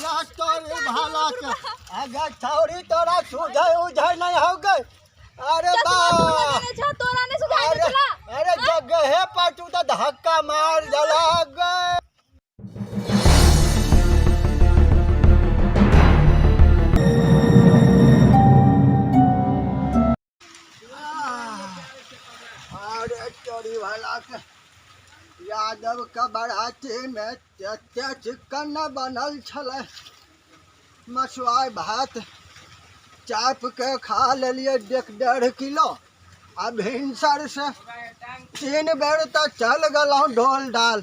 तोरी भाला के अगर छौरी तोरा सुझे उझे नहीं हो गए। अरे बा अरे जगह पर तू तो धक्का मार जला गए। अरे तोरी भाला के यादव का बराती में तेते चिकन बनल छले। मछुआर भात चाप के खा लिये 1.5 किलो। अब भिनसर से 3 बेर तो चल गलौ ढोल डाल।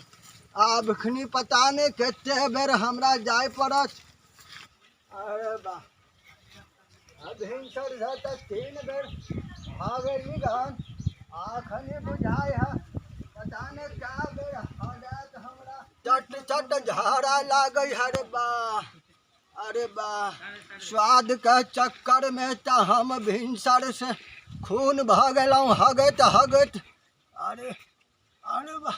अब खनी पता नहीं केते बेर हमरा जाय पड़त। अरे बा भिनसर से तो 3 बेर भागली गन आखनी बुझाय है पता नहीं क्या बेर हगत हमरा चट चट झाड़ा लागई। अरे बा स्वाद के चक्कर में तो हम भिनसर से खून बह गलौ हगत हगत। अरे अरे बा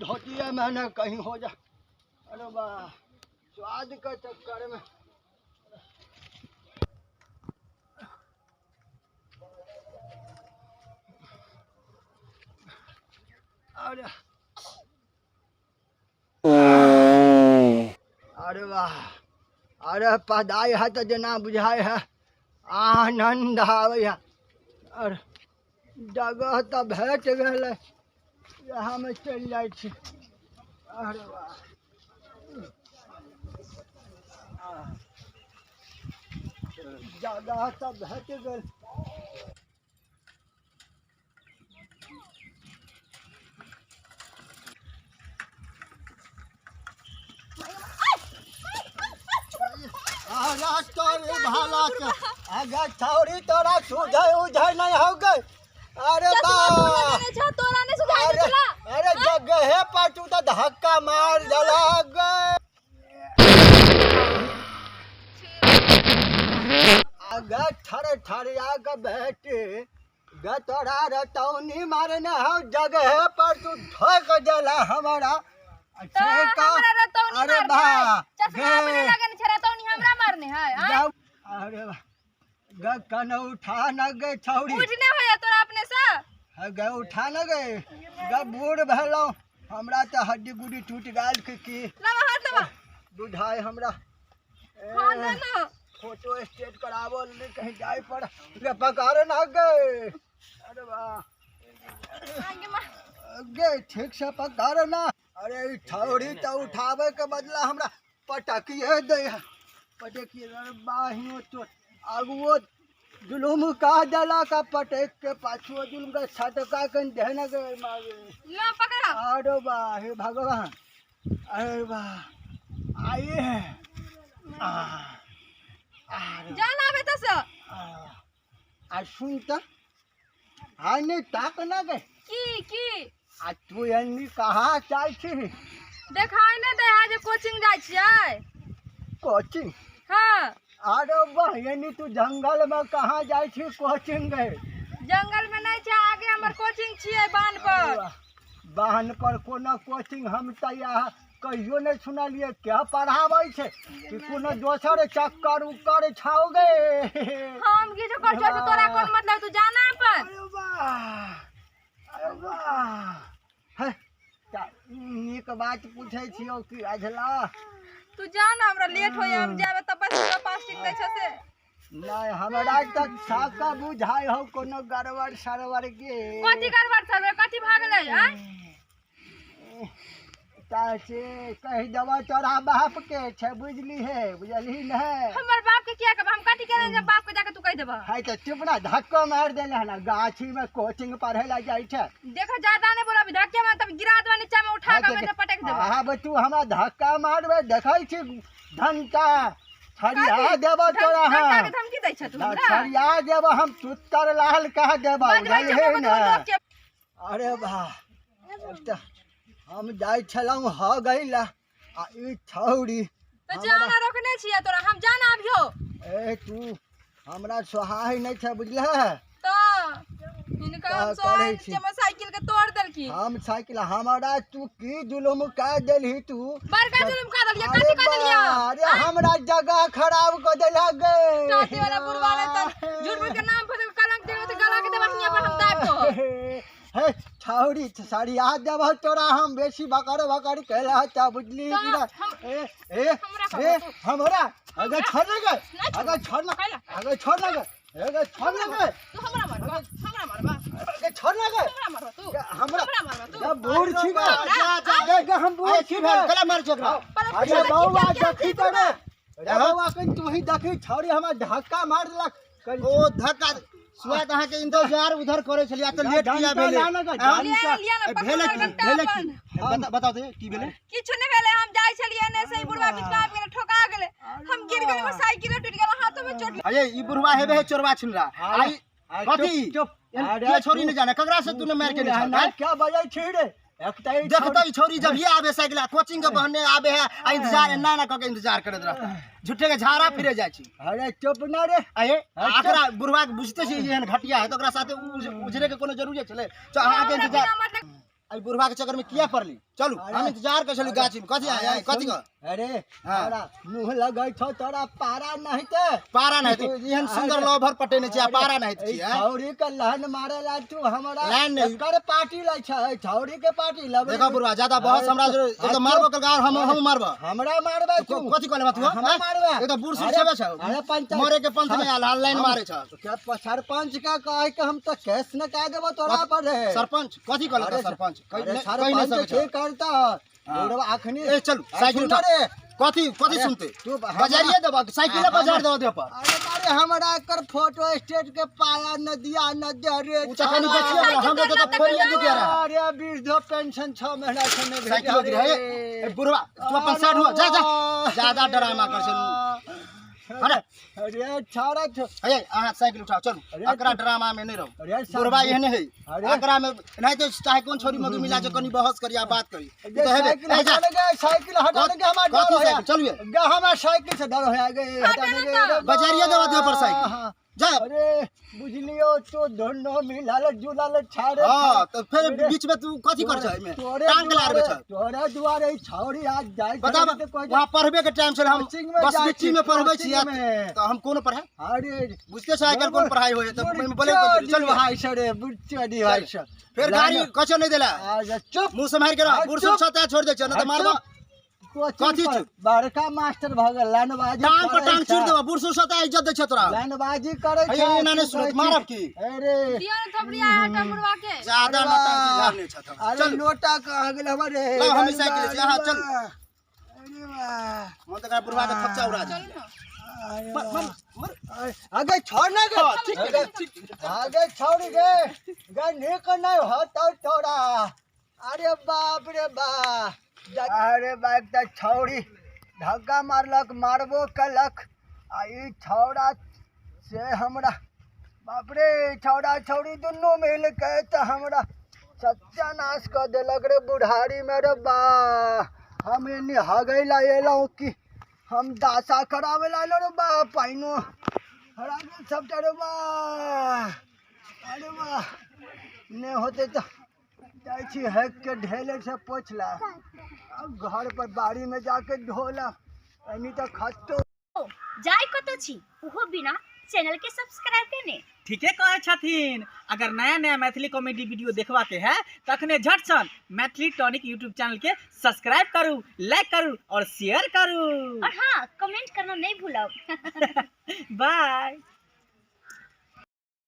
धोतिया मैंने कहीं हो जा। अरे वाह स्वाद के चक्कर में अरे अरे वाह अरे पदाई है तो जना बुझाए है आनंद आवे है। और जगह तो भेट गए यहाँ में चल जाए। अरे वाह जगह तो भेट गए। तोरी भाला के अगर छौरी तोरा सुझे उझे नहीं हो गए। अरे बा अरे जगह पर तू तो धक्का मार जला गए। अगर ठर ठरिया के बेटे गतरा रतौनी मारने हो जगह पर तू ठोक जला हमारा। अरे बा अरे कन उठा न गए छौरी उठने होया तोरा अपने से गए उठा न गए ग बूढ़ भेलौ हमरा तो हड्डी गुड्डी टूट गल की बुझाए हमरा फोटो स्टेट करावो कहीं जाए पड़ पकड़ न गए। अरे वाह गे ठीक से पकड़ ना। अरे छौरी तो उठावे के बदला हमरा पटकिए दे पटकिए बाहियो तो आगुओ जुलूम का जला का पटक के पाछुओ जुलूम का छटका के देने गए मागे ला पकड़ा। अरे वाह हे भगवान अरे वाह आइए जान आवे त से आ सुन त हाय ने ताक ना गए की आ तू अन्नी कहाँ जाय छी देखाई ने दे आज कोचिंग जाय छियै। कोचिंग हां अरे वाह यानी तू जंगल में कहाँ जाय छी कोचिंग गए। जंगल में नहीं छै आगे हमर कोचिंग छियै बांध पर। बांध पर कोनो कोचिंग हम त यहाँ कहियो नहीं सुनलिए क्या पढ़ावे छे कि कोनो दोसर चक्कर उक्कर छाओ गए। हम की जो कर छ तोरा कोन मतलब तू जाना अपन। अरे वाह है एक बात पूछे छियो कि अझला तू जाना हमरा लेट होय हम जाबे त पास ठीक नै छ से नहीं हमरा तक साका बुझाय हो कोनो गड़बड़ सरवर के कथि गड़बड़ सरवर कथि भागलै हैं तासे कह दवा तोरा बाप के छे बुझली है बुझली न हमर बाप के किया कहब हम कथि करे जब बाप के जाके तू कह देबा है त चुप ना धक्का मार देले ना गाछी में कोचिंग पढ़े ला जाय छे। देखो ज्यादा नहीं बोला धक्के में तब गिरा देबा नीचा में उठा के में पटक देबा। हां बे तू हमरा धक्का मारबे देखै छी घंटा छरिया देबो तोरा। हां धमकी दै छ तू हमरा छरिया देब हम तुत्तर लाल कह देब बुझलिए ने। अरे बा एक हम जाय छलहुँ ह गइला आ ई छौरी तो जाना रखने छियै तोरा हम जाना अभियो। ए तू हमरा सोहाय नहीं छ बुझले तो इनका हम सोहाय जमा साइकिल के तोड़ देलकी। हम साइकिल हमारा तू की जुलुम का देलही तू बड़का जुलुम का देलिया कथि का देलिया। अरे हमरा जगह खराब कर देला गे टाटी वाला बुढ़वा ने तो झूठ के नाम पर कलंक देबो तो गला के देबहिया पर हम दाब तो हे छौरी सरिया देब तोरा हम बेसी बकर बकर कहला त बुझली कि ना। ए हमरा अगर छोड़ लगे अगर छोड़ लगे अगर छोड़ लगे अगर छोड़ लगे तू हमरा मारबा अगर छोड़ लगे हमरा मारबा तू हमरा मारबा तू जब बूढ़ छी गे हम बूढ़ छी गला मार छोकरा। अरे बौआ देखी तो ने रे बौआ कहीं तू ही देखी छौरी हमरा धक्का मार देलक ओ धक्का स्वाद अहाँ के इंतजार उधर करे छलिया त लेट किया भेले भेले की बताओ दे की भेले। किछु नै भेले हम जाय छलिए ने से बुढ़वा बिचका गेले ठोका गेले हम गिर गेले मोर साइकिल टूट गेल हाथों में चोट। अरे ई बुढ़वा हेबे है चोरवा छिनरा आई कथि ये छोरी ने जाने ककरा से तूने मार के ले क्या बजै छी रे देखता ई छोरी जब ये आवे साइकिल कोचिंग के बहने आवे है आ इंतजार ना ना क के इंतजार करत रह झूठे के झाड़ा फिरे जाय छी। अरे चुप ना रे अये आखरा बुढ़वा बुझते छी एहन घटिया है तो ओकरा साथे उजरे के कोनो जरूरी छले तो अहाँ के इंतजार आई बुढ़वा के चक्कर में किया पड़ली। चलू हम इंतजार कर छलु गाछी में कथि आय कथि क अरे तोरा मुंह लगै छौ तोरा पारा नहीं ते पारा नहीं तो एहन सुंदर लवर पटेने छी पारा नहीं छी छौरी के लहन मारेला तू हमरा लाइन नहीं कर पार्टी लै छै छौरी के पार्टी लबे देखो बुढ़वा ज्यादा बहस हमरा एक तो मारबो कर गार हम मारबो हमरा मारबे तू कथि कहले बा तू हमरा मारबे एक तो बूढ़ सुर छबे छ अरे पंचायत मरे के पंथ में लाल लाइन मारे छ क्या सरपंच का कहे के हम तो केस न कह देबो तोरा पर रे सरपंच कथि कहले सरपंच सरपंच के करता बुढ़वा अखनी ए चलू साइकिल उठा रे कथि कथि सुनते तू बाजारिए देबा साइकिल बाजार दे पर अरे मारे हमरा कर फोटो स्टेट के पाया नदिया नदिया रे उ चकनी बचिए हम तो फोरिए दे दिया रहा अरे वृद्ध पेंशन 6 महीना से नहीं साइकिल गिर है ए बुढ़वा तू अपन साइड हो जा जा ज्यादा डरामा कर छ अरे अरे छाड़ा छ अरे अहाँ साइकिल उठाओ चलू अकरा ड्रामा में नहीं रहो अरे बुढ़वा एहने है अकरा में नहीं तो चाहे कौन छोरी मधु मिला जो कनी बहस करिया बात करी तो हेबे साइकिल हटाने के हमार डर हो साइकिल चलिए गा हमार साइकिल से डर हो गए हटाने के बाजारिए देवा दे पर साइकिल जा अरे बुझलियो तो दोनों मिलाल जुलाल छाड़े हां तो फिर बीच में तू कथि कर छ में टांग लारबे छ तोरे दुआरे छौरी आज जाय बता वहां पढ़बे के टाइम से हम बस बिच्ची में पढ़बे छी तो हम कोन पढ़ाई अरे बुझते छ आकर कोन पढ़ाई होय तो मैं बोले चल भाई सरे बुच्ची भाई सर फिर गाड़ी कछो नहीं देला चुप मुंह संभाल के रह बुढ़ छता छोड़ दे छ न तो मारबो कथि बड़का मास्टर भ गेल लाइनबाजी टांग पर टांग छीड़ देबा बुढ़ छता इज्जत दे छ तोरा लाइनबाजी करे छ अरे ना ने सुनत मारब की दिया अरे ने थपड़िया हटा मुड़वा के ज्यादा नौटंकी जान नहीं छ अरे लोटा कह गेल हमरे ला हम साइकिल से हां चल अरे वाह मन तो का बुढ़वा के थपचा उड़ा दे आगे छोड़ ना गे आगे छोड़ गे गे निक नहीं होता तोरा अरे बाप रे बाप अरे बाप त छौड़ी धक्का मारलक मारबो कलक आई छौड़ा से हमरा बाप रे छौड़ा छौड़ी दुनू मिल के त हमरा सत्यानाश कर देलक रे बुढ़ारी में रे बा हम एनी हगैला एलौं कि हम दासा करावे ला रे बा पाइनो हरा सबटा रे बा अरे बा ने होते तो जाय छी हैक के ढेले से पोछला अब घर पर बाड़ी में जाके ढोला एनी तो खत्तो जाय कतो छी ओहो बिना चैनल के सब्सक्राइब करने ठीके कहे छथिन। अगर नया नया मैथिली कॉमेडी वीडियो देखवा के है तखने झट सन मैथिली टॉनिक यूट्यूब चैनल के सब्सक्राइब करू, लाइक करू और शेयर करू और हाँ कमेंट करना नहीं भूलो। बाय।